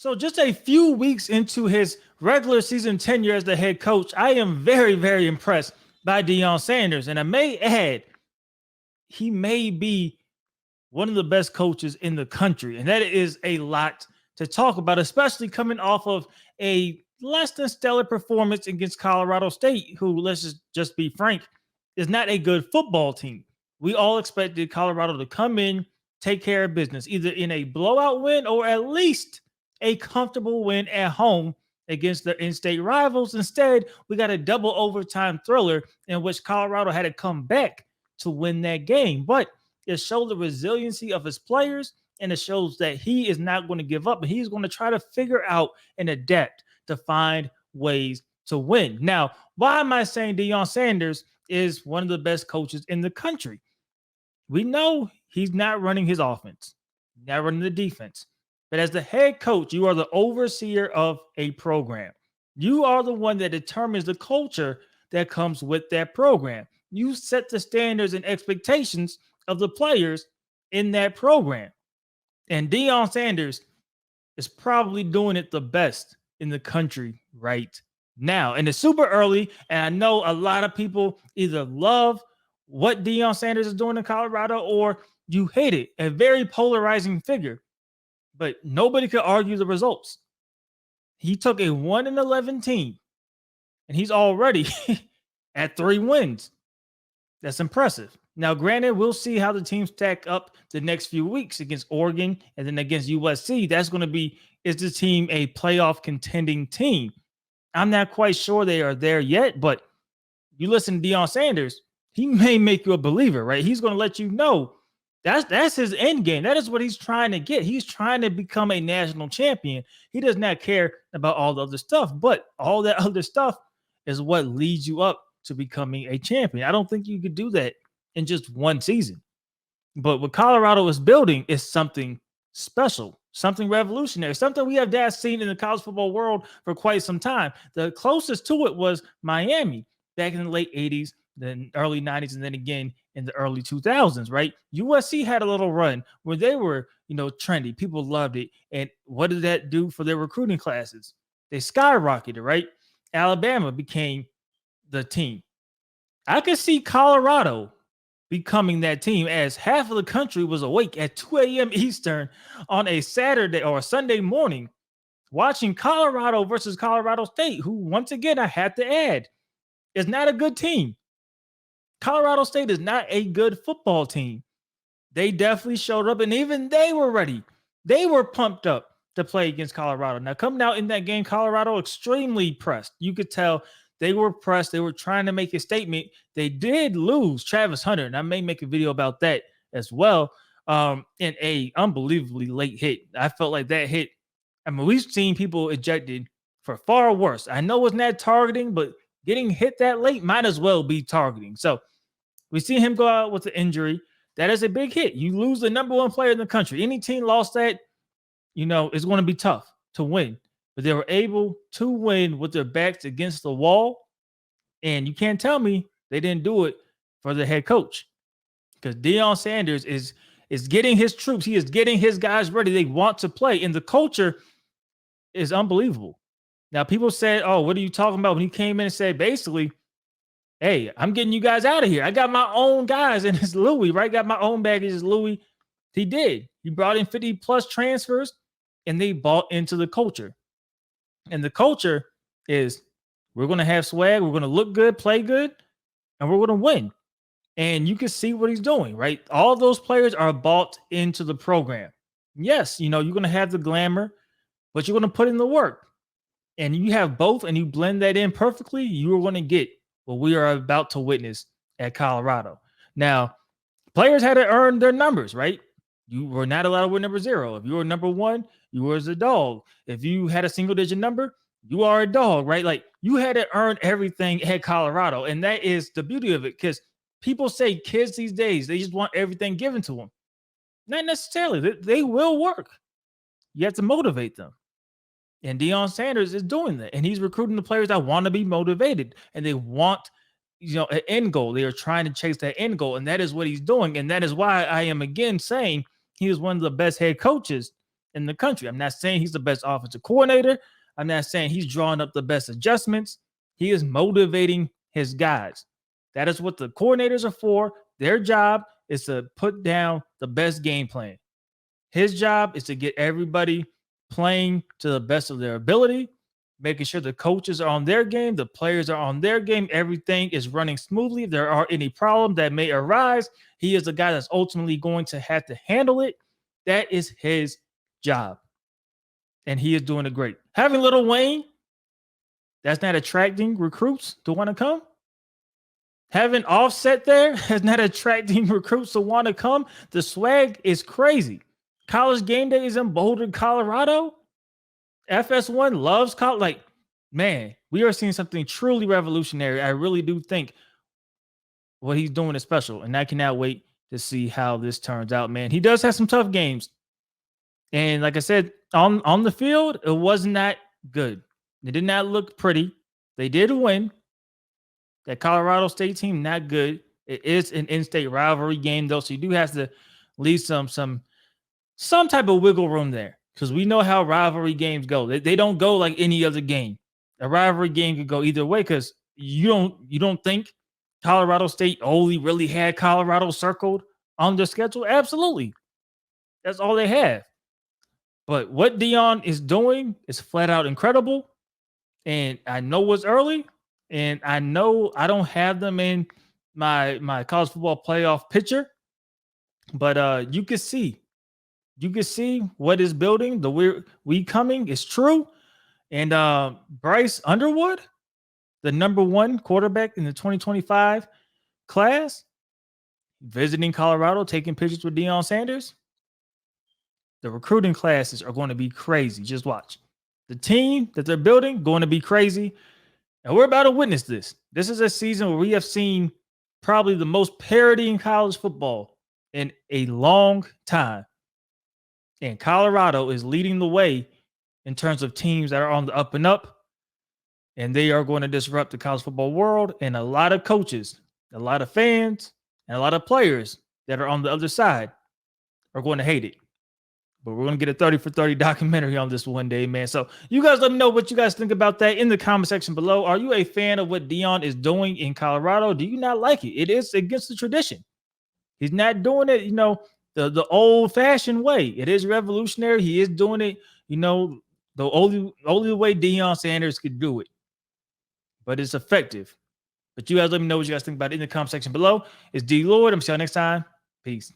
So just a few weeks into his regular season tenure as the head coach, I am very, very impressed by Deion Sanders. And I may add, he may be one of the best coaches in the country. And that is a lot to talk about, especially coming off of a less than stellar performance against Colorado State, who, let's just be frank, is not a good football team. We all expected Colorado to come in, take care of business, either in a blowout win or at least a comfortable win at home against their in-state rivals. Instead, we got a double overtime thriller in which Colorado had to come back to win that game. But it showed the resiliency of his players, and it shows that he is not going to give up, and he's going to try to figure out and adapt to find ways to win. Now, why am I saying Deion Sanders is one of the best coaches in the country? We know he's not running his offense, not running the defense. But as the head coach, you are the overseer of a program. You are the one that determines the culture that comes with that program. You set the standards and expectations of the players in that program. And Deion Sanders is probably doing it the best in the country right now. And it's super early, and I know a lot of people either love what Deion Sanders is doing in Colorado or you hate it, a very polarizing figure. But nobody could argue the results. He took a 1-11 team, and he's already at 3 wins. That's impressive. Now, granted, we'll see how the teams stack up the next few weeks against Oregon and then against USC. That's going to be, is the team a playoff contending team? I'm not quite sure they are there yet, but you listen to Deion Sanders, he may make you a believer, right? He's going to let you know that's his end game. That is what he's trying to get. He's trying to become a national champion. He does not care about all the other stuff, but all that other stuff is what leads you up to becoming a champion. I don't think you could do that in just one season. But what Colorado is building is something special, something revolutionary, something we have not seen in the college football world for quite some time. The closest to it was Miami back in the late 80s, then early 90s, and then again in the early 2000s, right? USC had a little run where they were, trendy. People loved it. And what did that do for their recruiting classes? They skyrocketed, right? Alabama became the team. I could see Colorado becoming that team as half of the country was awake at 2 a.m. Eastern on a Saturday or a Sunday morning watching Colorado versus Colorado State, who, once again, I have to add, is not a good team. Colorado State is not a good football team. They definitely showed up, and even they were ready. They were pumped up to play against Colorado. Now, coming out in that game, Colorado extremely pressed. You could tell they were pressed. They were trying to make a statement. They did lose Travis Hunter, and I may make a video about that as well, in a unbelievably late hit. I felt like that hit, we've seen people ejected for far worse. I know it's not targeting, but getting hit that late might as well be targeting. So we see him go out with an injury. That is a big hit. You lose the number one player in the country. Any team lost that, it's going to be tough to win. But they were able to win with their backs against the wall. And you can't tell me they didn't do it for the head coach. Because Deion Sanders is getting his troops. He is getting his guys ready. They want to play. And the culture is unbelievable. Now, people said, oh, what are you talking about? When he came in and said, basically, hey, I'm getting you guys out of here. I got my own guys, and it's Louis, right? Got my own baggage. It's Louis. He did. He brought in 50-plus transfers, and they bought into the culture. And the culture is we're going to have swag, we're going to look good, play good, and we're going to win. And you can see what he's doing, right? All those players are bought into the program. Yes, you're going to have the glamour, but you're going to put in the work. And you have both, and you blend that in perfectly, you are going to get what we are about to witness at Colorado. Now, players had to earn their numbers, right? You were not allowed to win number 0. If you were number 1, you were a dog. If you had a single-digit number, you are a dog, right? Like, you had to earn everything at Colorado, and that is the beauty of it, because people say kids these days, they just want everything given to them. Not necessarily. They will work. You have to motivate them. And Deion Sanders is doing that. And he's recruiting the players that want to be motivated. And they want, an end goal. They are trying to chase that end goal. And that is what he's doing. And that is why I am again saying he is one of the best head coaches in the country. I'm not saying he's the best offensive coordinator. I'm not saying he's drawing up the best adjustments. He is motivating his guys. That is what the coordinators are for. Their job is to put down the best game plan. His job is to get everybody playing to the best of their ability, making sure the coaches are on their game, the players are on their game, everything is running smoothly. If there are any problems that may arise, he is the guy that's ultimately going to have to handle it. That is his job. And he is doing it great. Having Lil Wayne, that's not attracting recruits to want to come. Having Offset there is not attracting recruits to want to come. The swag is crazy. College game day is in Boulder, Colorado. FS1 loves college. Like, man, we are seeing something truly revolutionary. I really do think what he's doing is special, and I cannot wait to see how this turns out, man. He does have some tough games. And like I said, on the field, it was not good. It did not look pretty. They did win. That Colorado State team, not good. It is an in-state rivalry game, though, so you do have to leave some type of wiggle room there, because we know how rivalry games go. They don't go like any other game. A rivalry game could go either way, because you don't think Colorado State only really had Colorado circled on their schedule? Absolutely. That's all they have. But what Deion is doing is flat out incredible. And I know it's early, and I know I don't have them in my college football playoff picture, but you can see what is building. The we coming is true. And Bryce Underwood, the #1 quarterback in the 2025 class, visiting Colorado, taking pictures with Deion Sanders. The recruiting classes are going to be crazy. Just watch. The team that they're building going to be crazy. And we're about to witness this. This is a season where we have seen probably the most parity in college football in a long time. And Colorado is leading the way in terms of teams that are on the up and up. And they are going to disrupt the college football world. And a lot of coaches, a lot of fans, and a lot of players that are on the other side are going to hate it. But we're going to get a 30 for 30 documentary on this one day, man. So you guys let me know what you guys think about that in the comment section below. Are you a fan of what Deion is doing in Colorado? Do you not like it? It is against the tradition. He's not doing it, the old-fashioned way. It is revolutionary. He is doing it, the only way Deion Sanders could do it. But it's effective. But you guys let me know what you guys think about it in the comment section below. It's DLloyd. I'm see y'all next time. Peace.